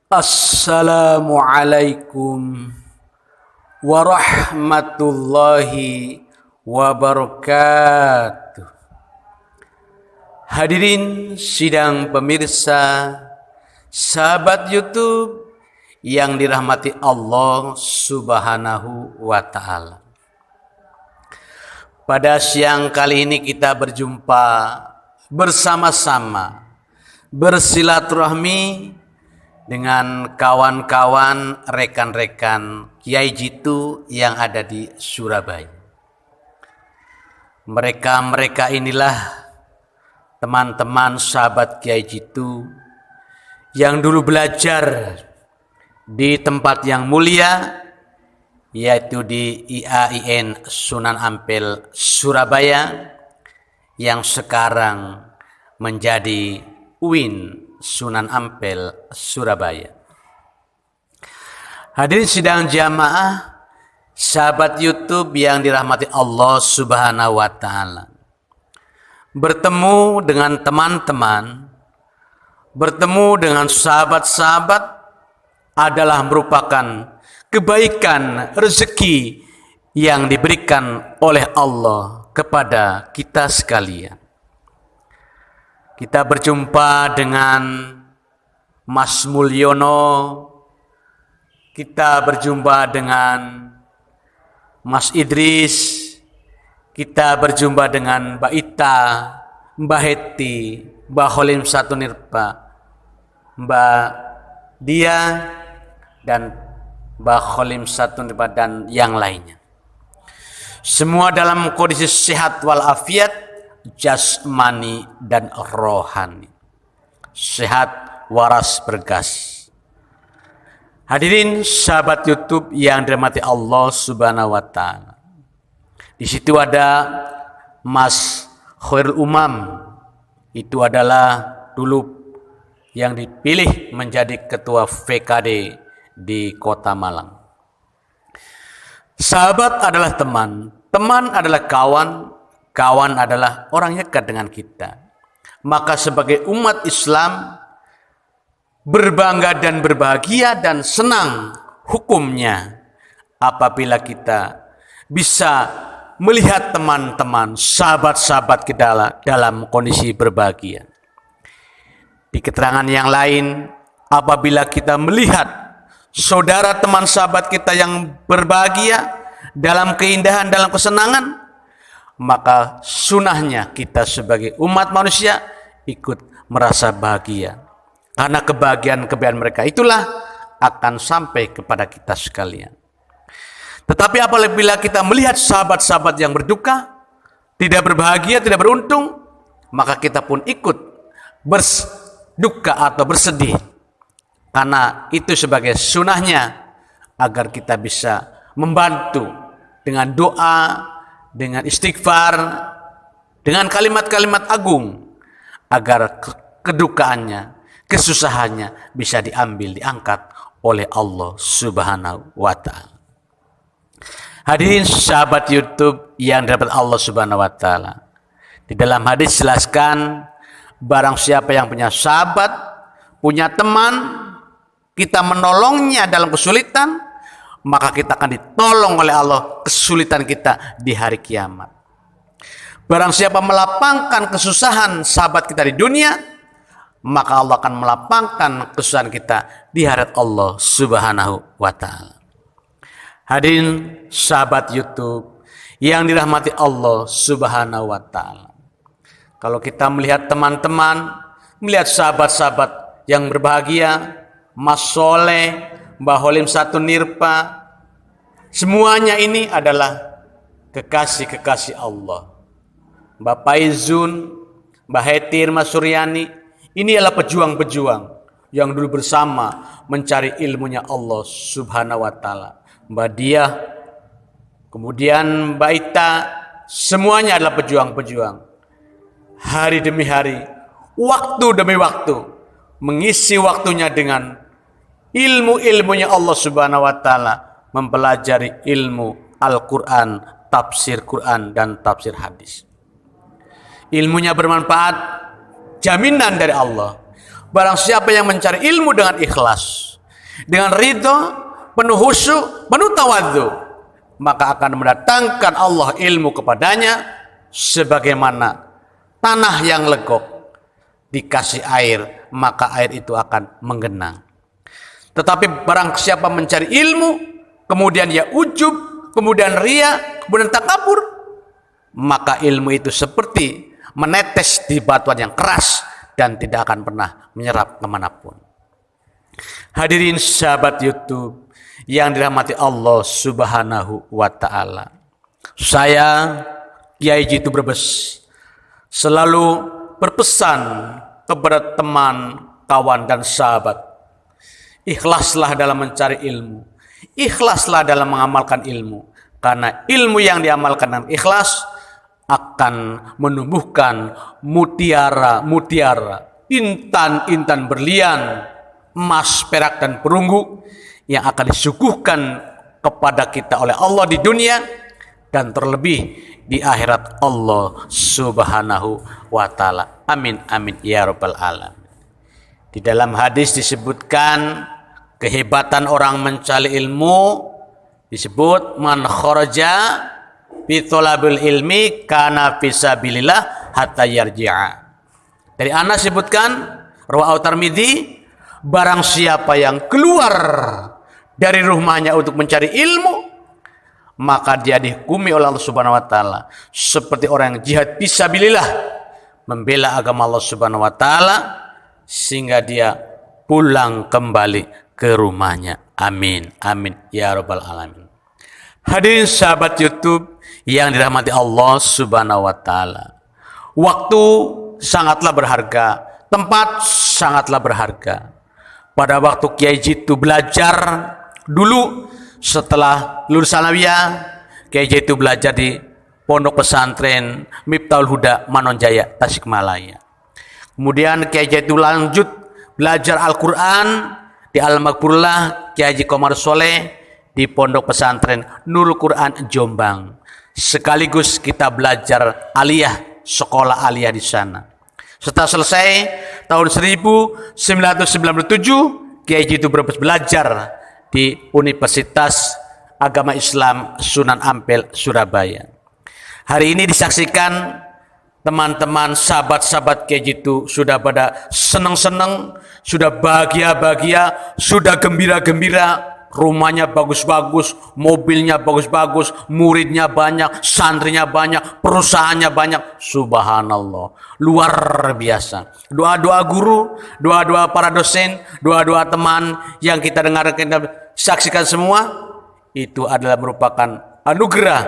Assalamualaikum warahmatullahi wabarakatuh. Hadirin sidang pemirsa, sahabat YouTube yang dirahmati Allah Subhanahu wa Ta'ala. Pada siang kali ini kita berjumpa bersama-sama bersilaturahmi dengan kawan-kawan, rekan-rekan Kiai Jitu yang ada di Surabaya. Mereka inilah teman-teman sahabat Kiai Jitu yang dulu belajar di tempat yang mulia, yaitu di IAIN Sunan Ampel Surabaya, yang sekarang menjadi UIN Sunan Ampel Surabaya. Hadirin sidang jamaah, sahabat YouTube yang dirahmati Allah Subhanahu wa Ta'ala. Bertemu dengan teman-teman, bertemu dengan sahabat-sahabat adalah merupakan kebaikan rezeki yang diberikan oleh Allah kepada kita sekalian. Kita berjumpa dengan Mas Mulyono, kita berjumpa dengan Mas Idris, kita berjumpa dengan Mbak Ita, Mbak Heti, Mbak Holim Satu Nirpa, Mbak Dia, dan Mbak Holim Satu Nirpa, dan yang lainnya. Semua dalam kondisi sehat walafiat, jasmani dan rohani, sehat waras bergas. Hadirin sahabat YouTube yang dirahmati Allah Subhanahu wa Ta'ala. Di situ ada Mas Khairul Umam, itu adalah dulu yang dipilih menjadi ketua VKD di Kota Malang. Sahabat adalah teman, teman adalah kawan, kawan adalah orang yang dekat dengan kita. Maka sebagai umat Islam, berbangga dan berbahagia dan senang hukumnya apabila kita bisa melihat teman-teman, sahabat-sahabat kita dalam kondisi berbahagia. Di keterangan yang lain, apabila kita melihat saudara teman sahabat kita yang berbahagia dalam keindahan, dalam kesenangan, maka sunahnya kita sebagai umat manusia ikut merasa bahagia. Karena kebahagiaan mereka itulah akan sampai kepada kita sekalian. Tetapi apabila kita melihat sahabat-sahabat yang berduka, tidak berbahagia, tidak beruntung, maka kita pun ikut berduka atau bersedih. Karena itu sebagai sunahnya agar kita bisa membantu dengan doa, dengan istighfar, dengan kalimat-kalimat agung, agar kedukaannya, kesusahannya bisa diambil, diangkat oleh Allah Subhanahu wa Ta'ala. Hadirin sahabat YouTube yang dapat Allah Subhanahu wa Ta'ala. Di dalam hadis jelaskan, barang siapa yang punya sahabat, punya teman, kita menolongnya dalam kesulitan, maka kita akan ditolong oleh Allah kesulitan kita di hari kiamat. Barang siapa melapangkan kesusahan sahabat kita di dunia, maka Allah akan melapangkan kesusahan kita di hadapan Allah Subhanahu wa Ta'ala. Hadirin sahabat YouTube yang dirahmati Allah Subhanahu wa Ta'ala. Kalau kita melihat teman-teman, melihat sahabat-sahabat yang berbahagia, Mas Soleh, Mbak Holim Satu Nirpa, semuanya ini adalah kekasih-kekasih Allah. Mbak Paizun, Mbak Hetir, Mas Suryani, ini adalah pejuang-pejuang yang dulu bersama mencari ilmunya Allah Subhanahu wa Ta'ala. Mbak Dia, kemudian Mbak Ita, semuanya adalah pejuang-pejuang. Hari demi hari, waktu demi waktu, mengisi waktunya dengan ilmu-ilmunya Allah Subhanahu wa Ta'ala, mempelajari ilmu Al-Quran, tafsir Quran, dan tafsir hadis. Ilmunya bermanfaat, jaminan dari Allah. Barang siapa yang mencari ilmu dengan ikhlas, dengan ridho, penuh khusyuk, penuh tawadhu, maka akan mendatangkan Allah ilmu kepadanya sebagaimana tanah yang legok dikasih air, maka air itu akan menggenang. Tetapi barang siapa mencari ilmu, kemudian dia ujub, kemudian ria, kemudian takabur, maka ilmu itu seperti menetes di batuan yang keras dan tidak akan pernah menyerap kemanapun. Hadirin sahabat YouTube yang dirahmati Allah Subhanahu wa Ta'ala, saya Kiai Jitu Brebes selalu berpesan kepada teman, kawan dan sahabat, ikhlaslah dalam mencari ilmu, ikhlaslah dalam mengamalkan ilmu, karena ilmu yang diamalkan dengan ikhlas akan menumbuhkan mutiara-mutiara, intan-intan berlian, emas, perak dan perunggu yang akan disuguhkan kepada kita oleh Allah di dunia dan terlebih di akhirat Allah Subhanahu wa Ta'ala. Amin amin ya rabbal alamin. Di dalam hadis disebutkan kehebatan orang mencari ilmu, disebut man kharaja fi thalabil ilmi kana fisabilillah hatta yarji'a. Dari Anas sebutkan rawahu Tirmidzi, barang siapa yang keluar dari rumahnya untuk mencari ilmu, maka dia dihukumi oleh Allah Subhanahu wa Ta'ala seperti orang yang jihad fisabilillah, membela agama Allah Subhanahu wa Ta'ala, sehingga dia pulang kembali ke rumahnya. Amin amin ya rabbal alamin. Hadirin sahabat YouTube yang dirahmati Allah Subhanahu wa Ta'ala, waktu sangatlah berharga, tempat sangatlah berharga. Pada waktu Kiai Jitu belajar dulu setelah lulus sanawiyah, Kiai Jitu belajar di Pondok Pesantren Miftahul Huda Manonjaya Tasikmalaya. Kemudian Kiai Jitu lanjut belajar Al-Quran di Al-Maghfurlah Kiai Haji Komar Soleh di Pondok Pesantren Nurul Quran Jombang. Sekaligus kita belajar aliyah, sekolah aliyah di sana. Setelah selesai tahun 1997, Kiai Jitu Brebes belajar di Universitas Agama Islam Sunan Ampel Surabaya. Hari ini disaksikan teman-teman, sahabat-sahabat Kiai Jitu sudah pada senang-senang, sudah bahagia-bahagia, sudah gembira-gembira. Rumahnya bagus-bagus, mobilnya bagus-bagus, muridnya banyak, santrinya banyak, perusahaannya banyak. Subhanallah, luar biasa. Doa-doa guru, doa-doa para dosen, doa-doa teman yang kita dengar, kita saksikan semua, itu adalah merupakan anugerah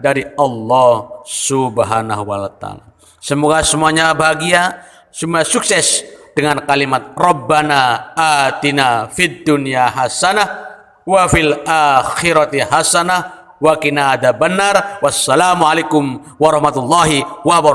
dari Allah Subhanahu wa Ta'ala. Semoga semuanya bahagia, semua sukses dengan kalimat Rabbana atina fid dunya hasanah wa fil akhirati hasanah wa qina adzabannar. Wassalamualaikum warahmatullahi wabarakatuh.